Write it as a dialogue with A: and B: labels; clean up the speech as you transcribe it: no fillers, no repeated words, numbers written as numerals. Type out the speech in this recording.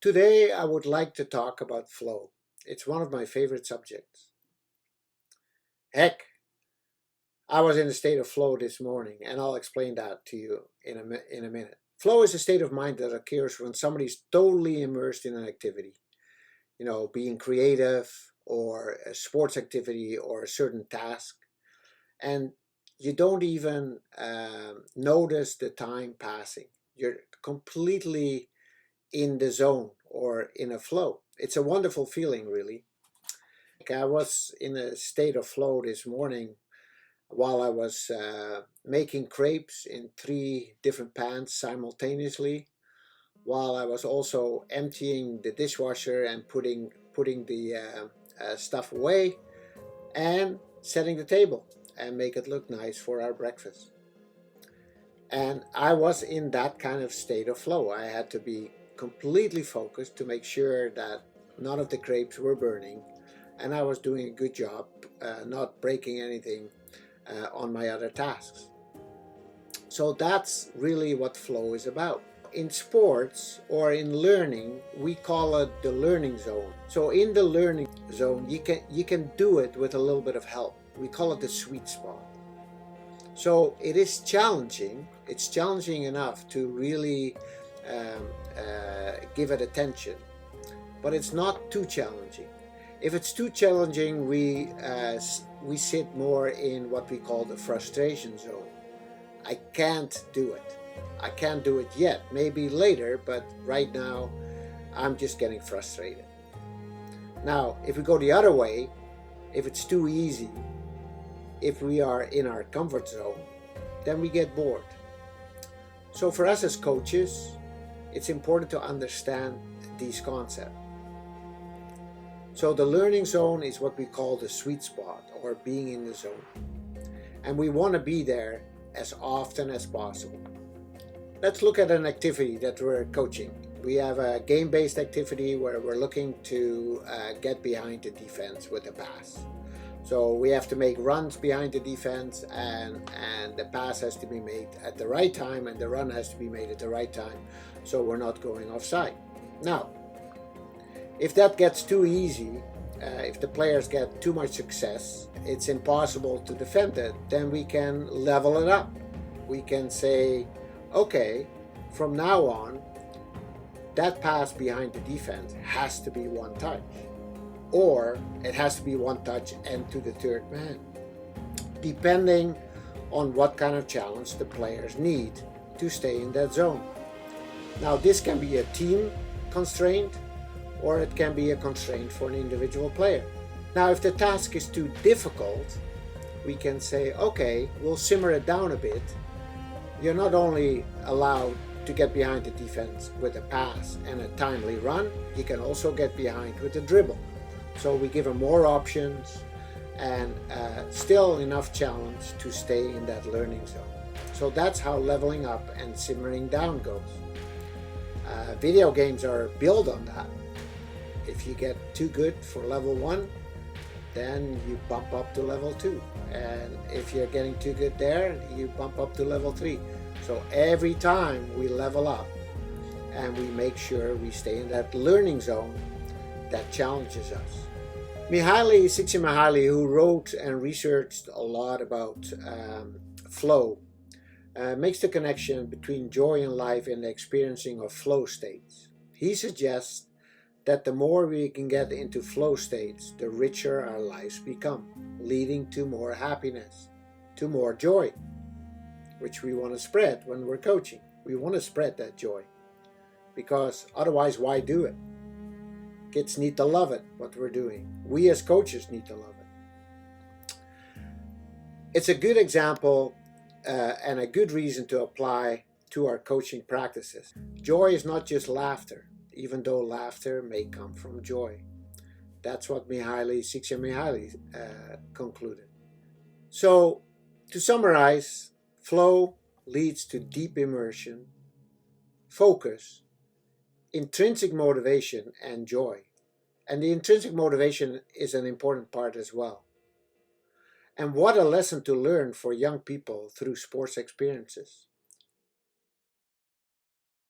A: Today, I would like to talk about flow. It's one of my favorite subjects. Heck, I was in a state of flow this morning, and I'll explain that to you in a minute. Flow is a state of mind that occurs when somebody's totally immersed in an activity, being creative or a sports activity or a certain task, and you don't even notice the time passing. You're completely in the zone or in a flow. It's a wonderful feeling, really. I was in a state of flow this morning while I was making crepes in three different pans simultaneously, while I was also emptying the dishwasher and putting the stuff away and setting the table and make it look nice for our breakfast. And I was in that kind of state of flow. I had to be completely focused to make sure that none of the crepes were burning, and I was doing a good job not breaking anything on my other tasks. So that's really what flow is about. In sports or in learning, we call it the learning zone. So in the learning zone, you can do it with a little bit of help. We call it the sweet spot. So it is challenging. It's challenging enough to really give it attention, but it's not too challenging. If it's too challenging, we sit more in what we call the frustration zone. I can't do it. I can't do it yet. Maybe later, but right now, I'm just getting frustrated. Now, if we go the other way, if it's too easy, if we are in our comfort zone, then we get bored. So for us as coaches, it's important to understand these concepts. So the learning zone is what we call the sweet spot, or being in the zone. And we want to be there as often as possible. Let's look at an activity that we're coaching. We have a game-based activity where we're looking to get behind the defense with a pass. So we have to make runs behind the defense, and the pass has to be made at the right time, and the run has to be made at the right time, so we're not going offside. Now, if that gets too easy, if the players get too much success, it's impossible to defend it, then we can level it up. We can say, okay, from now on, that pass behind the defense has to be one touch. Or it has to be one touch and to the third man, depending on what kind of challenge the players need to stay in that zone. Now, this can be a team constraint, or it can be a constraint for an individual player. Now, if the task is too difficult, we can say, okay, we'll simmer it down a bit. You're not only allowed to get behind the defense with a pass and a timely run, you can also get behind with a dribble. So we give them more options and still enough challenge to stay in that learning zone. So that's how leveling up and simmering down goes. Video games are built on that. If you get too good for level 1, then you bump up to level 2. And if you're getting too good there, you bump up to level 3. So every time we level up and we make sure we stay in that learning zone that challenges us. Csikszentmihalyi, who wrote and researched a lot about flow, makes the connection between joy in life and the experiencing of flow states. He suggests that the more we can get into flow states, the richer our lives become, leading to more happiness, to more joy, which we want to spread when we're coaching. We want to spread that joy, because otherwise, why do it? Kids need to love it, what we're doing. We as coaches need to love it. It's a good example and a good reason to apply to our coaching practices. Joy is not just laughter, even though laughter may come from joy. That's what Csikszentmihalyi concluded. So, to summarize, flow leads to deep immersion, focus, intrinsic motivation, and joy. And the intrinsic motivation is an important part as well. And what a lesson to learn for young people through sports experiences.